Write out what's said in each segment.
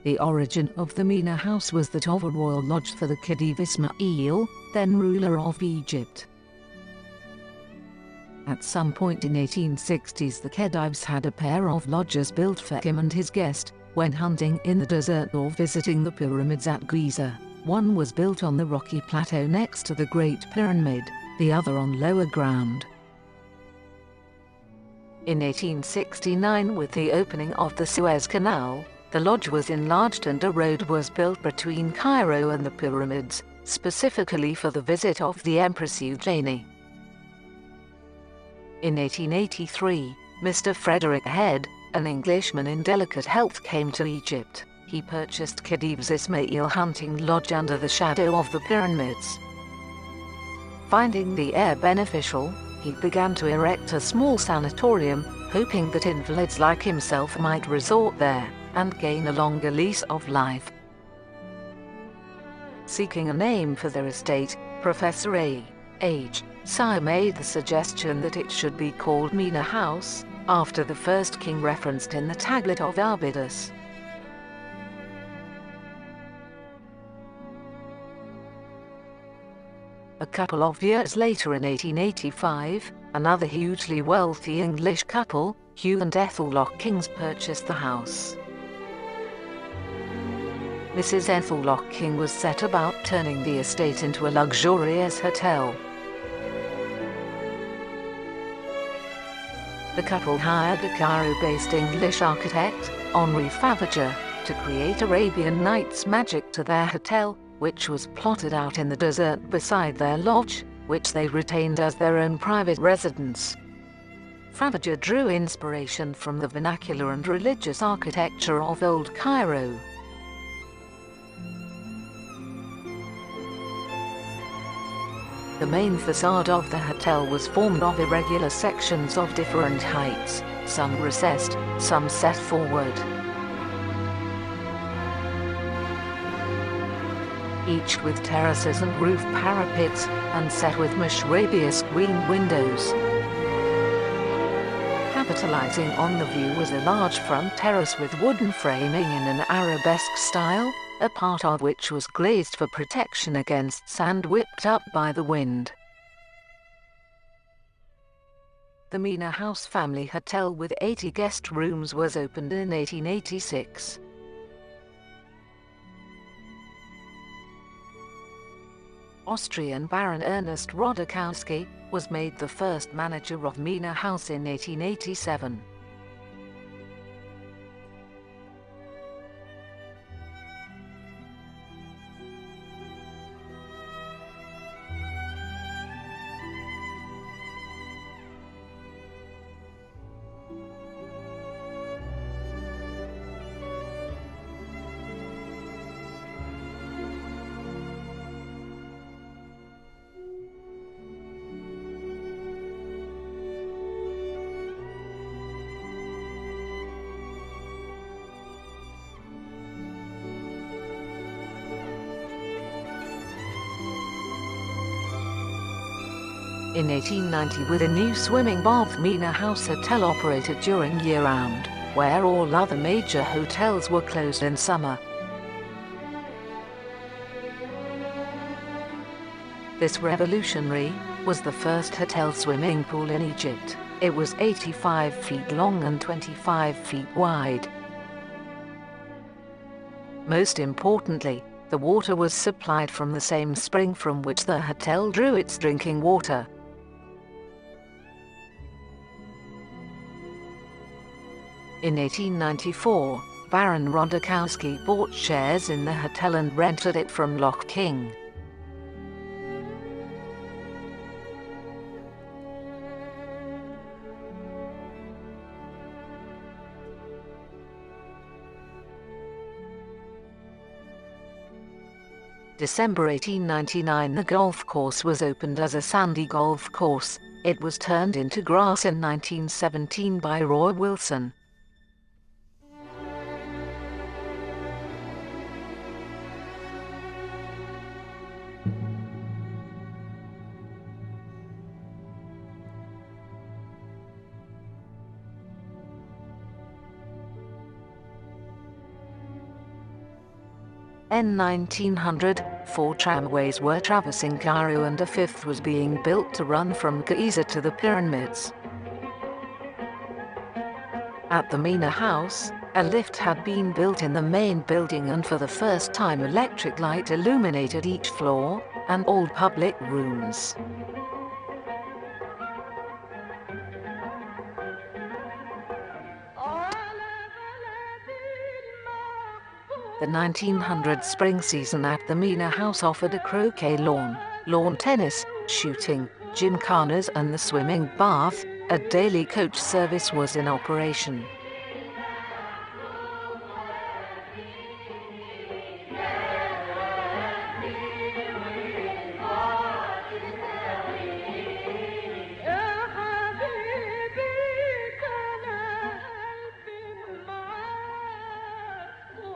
The origin of the Mena house was that of a royal lodge for the Khedive Ismail, then ruler of Egypt. At some point in 1860s the Khedives had a pair of lodges built for him and his guest, when hunting in the desert or visiting the pyramids at Giza. One was built on the rocky plateau next to the Great Pyramid, the other on lower ground. In 1869, with the opening of the Suez Canal, the lodge was enlarged and a road was built between Cairo and the pyramids, specifically for the visit of the Empress Eugenie. In 1883, Mr. Frederick Head, an Englishman in delicate health, came to Egypt. He purchased Khedive's Ismail hunting lodge under the shadow of the pyramids. Finding the air beneficial, he began to erect a small sanatorium, hoping that invalids like himself might resort there and gain a longer lease of life. Seeking a name for their estate, Professor A.H. Sire made the suggestion that it should be called Mena House, after the first king referenced in the tablet of Abydos. A couple of years later, in 1885, another hugely wealthy English couple, Hugh and Ethel Lock-Kings, purchased the house. Mrs. Ethel Lock-King was set about turning the estate into a luxurious hotel. The couple hired a Cairo-based English architect, Henri Faviger, to create Arabian Nights magic to their hotel, which was plotted out in the desert beside their lodge, which they retained as their own private residence. Faviger drew inspiration from the vernacular and religious architecture of Old Cairo. The main facade of the hotel was formed of irregular sections of different heights, some recessed, some set forward. Each with terraces and roof parapets, and set with mashrabiah screen windows. Capitalizing on the view was a large front terrace with wooden framing in an arabesque style, a part of which was glazed for protection against sand whipped up by the wind. The Mena House Family Hotel with 80 guest rooms was opened in 1886. Austrian Baron Ernest Rodakowski was made the first manager of Mena House in 1887. In 1890, with a new swimming bath, Mena House Hotel operated during year-round, where all other major hotels were closed in summer. This revolutionary was the first hotel swimming pool in Egypt. It was 85 feet long and 25 feet wide. Most importantly, the water was supplied from the same spring from which the hotel drew its drinking water. In 1894, Baron Rodakowski bought shares in the hotel and rented it from Lock-King. December 1899, the golf course was opened as a sandy golf course. It was turned into grass in 1917 by Roy Wilson. In 1900, 4 tramways were traversing Cairo and a 5th was being built to run from Giza to the pyramids. At the Mena House, a lift had been built in the main building, and for the first time electric light illuminated each floor and all public rooms. The 1900 spring season at the Mena House offered a croquet lawn, lawn tennis, shooting, gymkhanas and the swimming bath. A daily coach service was in operation.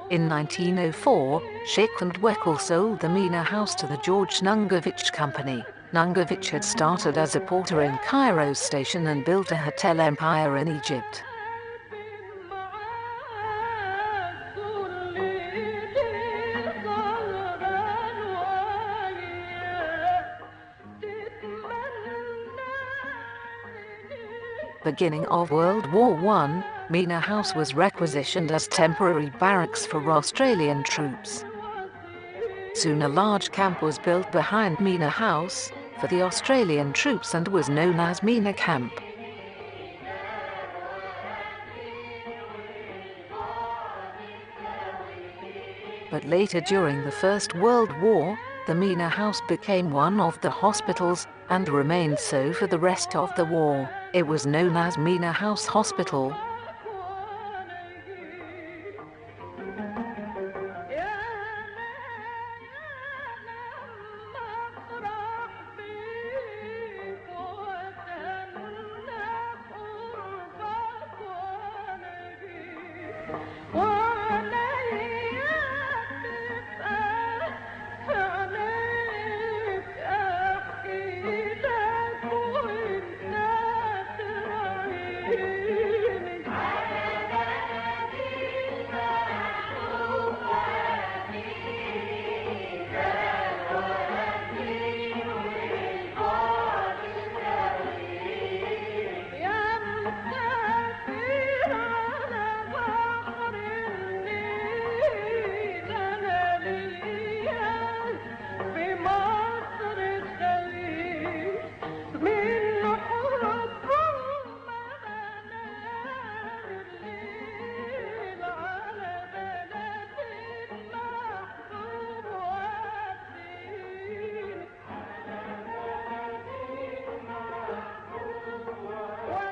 In 1904, Sheikh and Wekel sold the Mena House to the George Nungovich Company. Nungovich had started as a porter in Cairo station and built a hotel empire in Egypt. Beginning of World War I, Mena House was requisitioned as temporary barracks for Australian troops. Soon a large camp was built behind Mena House for the Australian troops and was known as Mena Camp. But later, during the First World War, the Mena House became one of the hospitals and remained so for the rest of the war. It was known as Mena House Hospital.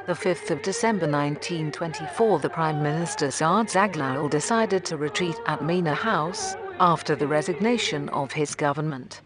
The 5th of December 1924, the Prime Minister Saad Zaghloul decided to retreat at Mena House after the resignation of his government.